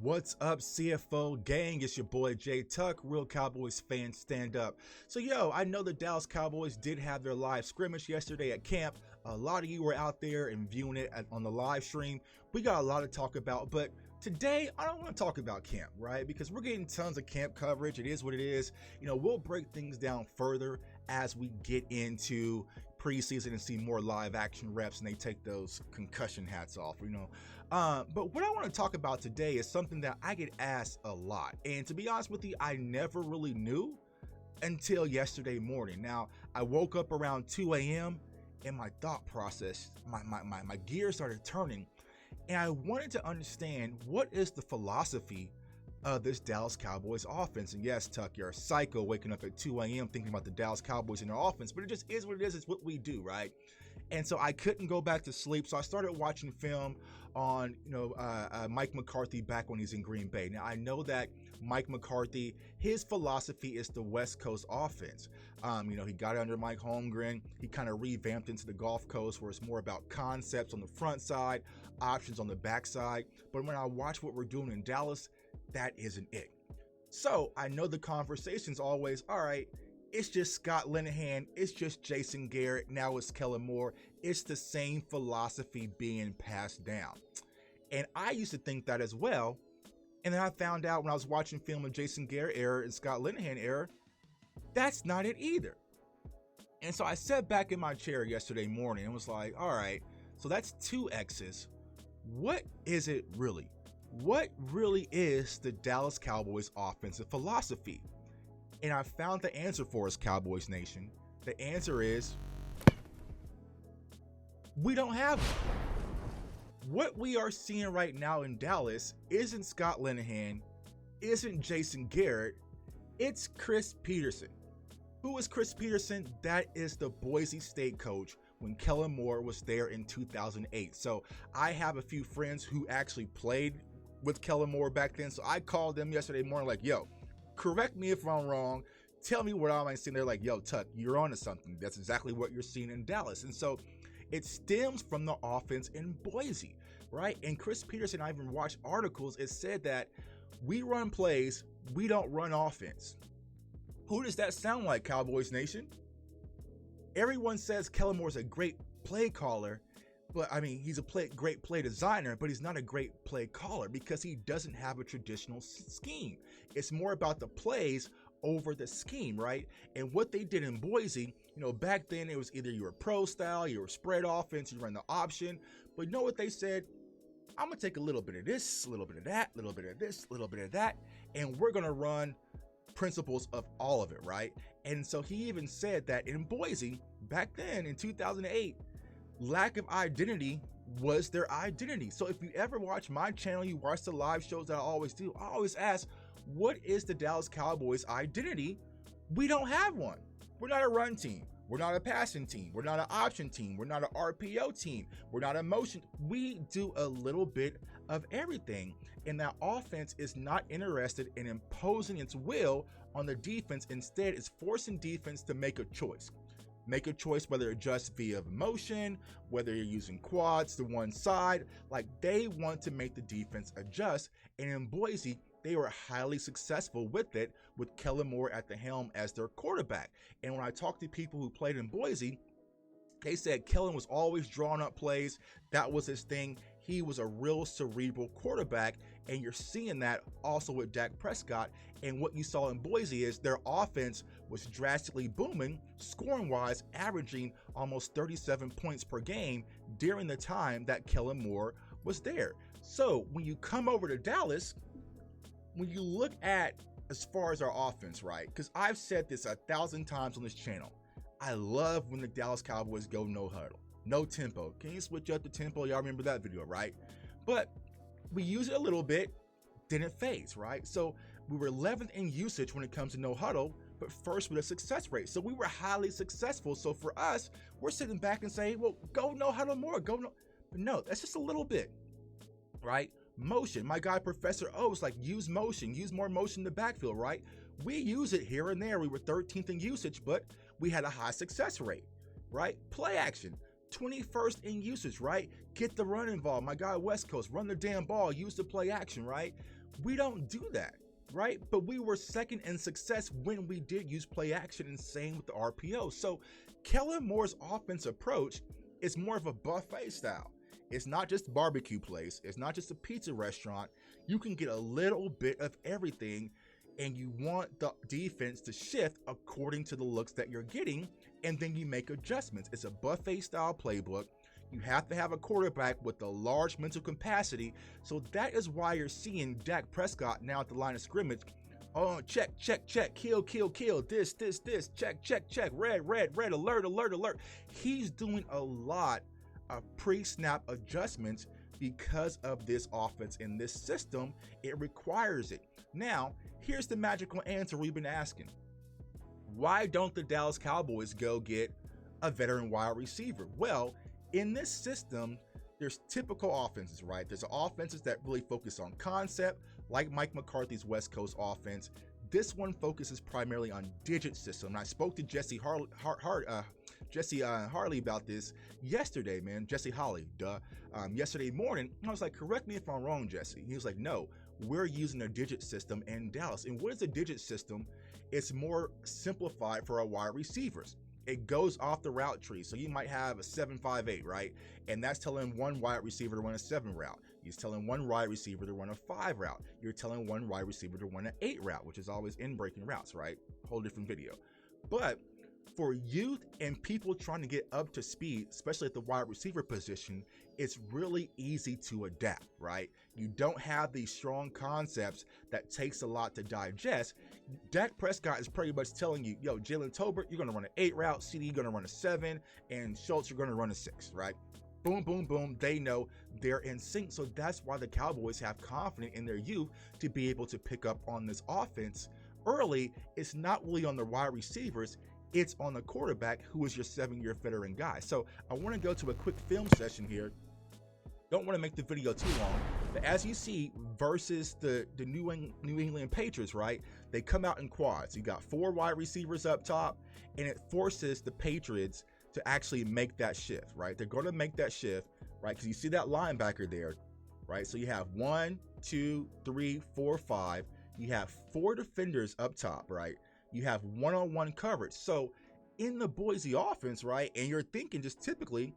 What's up, CFO gang? It's your boy Jay Tuck, real Cowboys fans stand up. So I know the Dallas Cowboys did have their live scrimmage yesterday at camp. A lot of you were out there and viewing it on the live stream. We got a lot to talk about, but today I don't want to talk about camp, right? Because we're getting tons of camp coverage. It is what it is. We'll break things down further as we get into preseason and see more live action reps and they take those concussion hats off, But what I want to talk about today is something that I get asked a lot. And to be honest with you, I never really knew until yesterday morning. Now, I woke up around 2 a.m. and my thought process, my gears started turning. And I wanted to understand, what is the philosophy of this Dallas Cowboys offense? And yes, Tuck, you're a psycho waking up at 2 a.m. thinking about the Dallas Cowboys and their offense, but it just is what it is. It's what we do, right? And so I couldn't go back to sleep, so I started watching film on Mike McCarthy back when he's in Green Bay. Now, I know that Mike McCarthy, his philosophy is the West Coast offense. He got under Mike Holmgren. He kind of revamped into the Gulf Coast, where it's more about concepts on the front side, options on the back side. But when I watch what we're doing in Dallas, that isn't it. So I know the conversation's always, all right, it's just Scott Linehan, it's just Jason Garrett, now it's Kellen Moore. It's the same philosophy being passed down. And I used to think that as well. And then I found out when I was watching film of Jason Garrett era and Scott Linehan era, that's not it either. And so I sat back in my chair yesterday morning and was like, all right, so that's two X's. What is it really? What really is the Dallas Cowboys offensive philosophy? And I found the answer for us, Cowboys Nation. The answer is, we don't have one. What we are seeing right now in Dallas isn't Scott Linehan, isn't Jason Garrett, it's Chris Peterson. Who is Chris Peterson? That is the Boise State coach when Kellen Moore was there in 2008. So I have a few friends who actually played with Kellen Moore back then. So I called them yesterday morning like, yo, correct me if I'm wrong. Tell me what I'm seeing. They're like, yo, Tuck, you're onto something. That's exactly what you're seeing in Dallas. And so it stems from the offense in Boise, right? And Chris Peterson, I even watched articles. It said that we run plays, we don't run offense. Who does that sound like, Cowboys Nation? Everyone says Kellen Moore's a great play caller, but he's a great play designer, but he's not a great play caller because he doesn't have a traditional scheme. It's more about the plays over the scheme, right? And what they did in Boise, back then it was either you were pro style, you were spread offense, you run the option, but you know what they said? I'm gonna take a little bit of this, a little bit of that, a little bit of this, a little bit of that, and we're gonna run principles of all of it, right? And so he even said that in Boise, back then in 2008, lack of identity was their identity. So if you ever watch my channel, you watch the live shows that I always do, I always ask, what is the Dallas Cowboys identity? We don't have one. We're not a run team. We're not a passing team. We're not an option team. We're not an RPO team. We're not a motion. We do a little bit of everything. And that offense is not interested in imposing its will on the defense. Instead, it's forcing defense to make a choice. Make a choice whether it adjusts via motion, whether you're using quads to one side. Like, they want to make the defense adjust. And in Boise, they were highly successful with it, with Kellen Moore at the helm as their quarterback. And when I talked to people who played in Boise, they said Kellen was always drawing up plays. That was his thing. He was a real cerebral quarterback, and you're seeing that also with Dak Prescott. And what you saw in Boise is their offense was drastically booming, scoring-wise, averaging almost 37 points per game during the time that Kellen Moore was there. So when you come over to Dallas, when you look at as far as our offense, right? Because I've said this 1,000 times on this channel. I love when the Dallas Cowboys go no huddle, no tempo. Can you switch up the tempo? Y'all remember that video, right? But we use it a little bit, didn't phase, right? So we were 11th in usage when it comes to no huddle, but first with a success rate. So we were highly successful. So for us, we're sitting back and saying, well, go no huddle more, go no. But no, that's just a little bit, right? Motion. My guy, Professor O, was like, use motion, use more motion in the backfield, right? We use it here and there. We were 13th in usage, but we had a high success rate, right? Play action. 21st in usage, right? Get the run involved. My guy West Coast, run the damn ball, use the play action, right? We don't do that, right? But we were second in success when we did use play action, and same with the RPO. So Kellen Moore's offense approach is more of a buffet style. It's not just barbecue place. It's not just a pizza restaurant. You can get a little bit of everything, and you want the defense to shift according to the looks that you're getting, and then you make adjustments. It's a buffet style playbook. You have to have a quarterback with a large mental capacity. So that is why you're seeing Dak Prescott now at the line of scrimmage. Oh, check, kill, this, check, red, alert. He's doing a lot of pre-snap adjustments because of this offense in this system. It requires it. Now, here's the magical answer we've been asking. Why don't the Dallas Cowboys go get a veteran wide receiver? Well, in this system, there's typical offenses, right? There's offenses that really focus on concept, like Mike McCarthy's West Coast offense. This one focuses primarily on digit system. And I spoke to Jesse Harley about this yesterday, man. Jesse Holly, yesterday morning. I was like, correct me if I'm wrong, Jesse. He was like, no, we're using a digit system in Dallas. And what is a digit system? It's more simplified for our wide receivers. It goes off the route tree. So you might have a 7-5-8, right? And that's telling one wide receiver to run a 7 route. He's telling one wide receiver to run a 5 route. You're telling one wide receiver to run an 8 route, which is always in breaking routes, right? Whole different video. But for youth and people trying to get up to speed, especially at the wide receiver position, it's really easy to adapt, right? You don't have these strong concepts that takes a lot to digest. Dak Prescott is pretty much telling you, yo, Jalen Tolbert, you're going to run an 8 route, CD, you're going to run a 7, and Schultz, you're going to run a 6, right? Boom, boom, boom. They know they're in sync. So that's why the Cowboys have confidence in their youth to be able to pick up on this offense early. It's not really on the wide receivers. It's on the quarterback, who is your 7-year veteran guy. So I want to go to a quick film session here. Don't want to make the video too long, but as you see, versus the New England Patriots, right? They come out in quads. You got 4 wide receivers up top, and it forces the Patriots to actually make that shift, right? They're going to make that shift, right? Because you see that linebacker there, right? So you have 1, 2, 3, 4, 5. You have 4 defenders up top, right? You have one-on-one coverage. So in the Boise offense, right? And you're thinking just typically,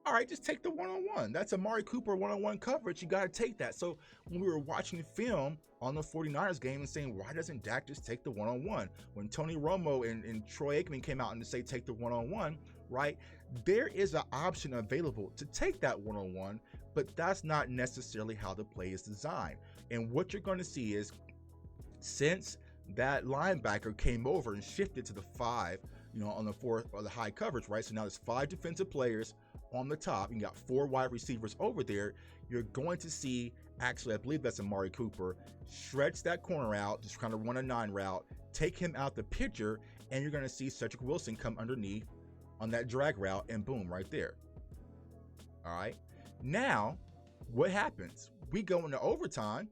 all right, just take the one-on-one. That's Amari Cooper one-on-one coverage. You got to take that. So when we were watching film on the 49ers game and saying, why doesn't Dak just take the one-on-one? When Tony Romo and Troy Aikman came out and say, take the one-on-one, right? There is an option available to take that one-on-one, but that's not necessarily how the play is designed. And what you're going to see is, since that linebacker came over and shifted to the 5, on the 4 or the high coverage, right? So now there's 5 defensive players on the top. You got 4 wide receivers over there. You're going to see, actually, I believe that's Amari Cooper, stretch that corner out, just kind of run a 9 route, take him out the picture, and you're going to see Cedric Wilson come underneath on that drag route, and boom, right there. All right. Now, what happens? We go into overtime,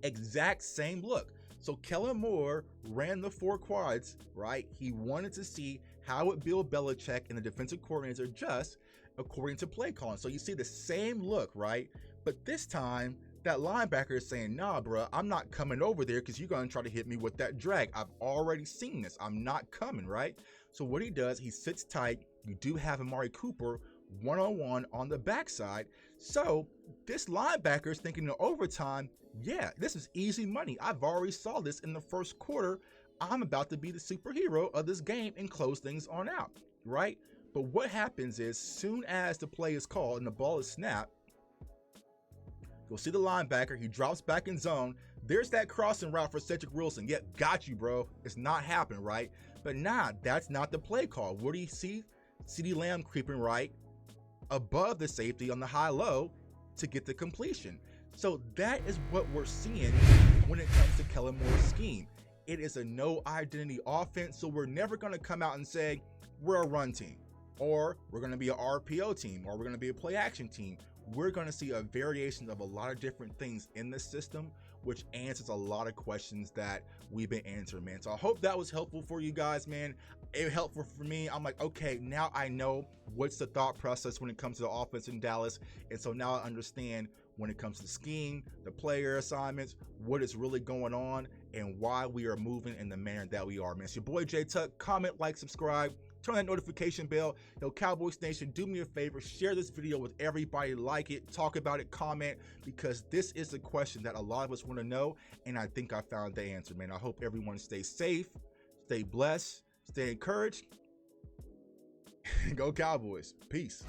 exact same look. So Kellen Moore ran the 4 quads, right? He wanted to see how would Bill Belichick and the defensive coordinators adjust according to play calling. So you see the same look, right? But this time, that linebacker is saying, nah, bro, I'm not coming over there because you're going to try to hit me with that drag. I've already seen this. I'm not coming, right? So what he does, he sits tight. You do have Amari Cooper one-on-one on the backside. So this linebacker is thinking in overtime, yeah, this is easy money. I've already saw this in the first quarter. I'm about to be the superhero of this game and close things on out, right? But what happens is, soon as the play is called and the ball is snapped, you'll see the linebacker. He drops back in zone. There's that crossing route for Cedric Wilson. Yeah, got you, bro. It's not happening, right? But nah, that's not the play call. What do you see? CeeDee Lamb creeping right above the safety on the high-low to get the completion. So that is what we're seeing when it comes to Kellen Moore's scheme. It is a no-identity offense, so we're never going to come out and say, we're a run team, or we're going to be an RPO team, or we're going to be a play-action team. We're going to see a variation of a lot of different things in this system, which answers a lot of questions that we've been answering, man. So I hope that was helpful for you guys, man. It helpful for me. I'm like, okay, now I know what's the thought process when it comes to the offense in Dallas. And so now I understand when it comes to scheme, the player assignments, what is really going on, and why we are moving in the manner that we are, man. It's your boy J Tuck. Comment, like, subscribe, turn that notification bell. Yo, Cowboys Nation, do me a favor, share this video with everybody, like it, talk about it, comment, because this is a question that a lot of us want to know, and I think I found the answer, man. I hope everyone stays safe, stay blessed, stay encouraged, and go Cowboys. Peace.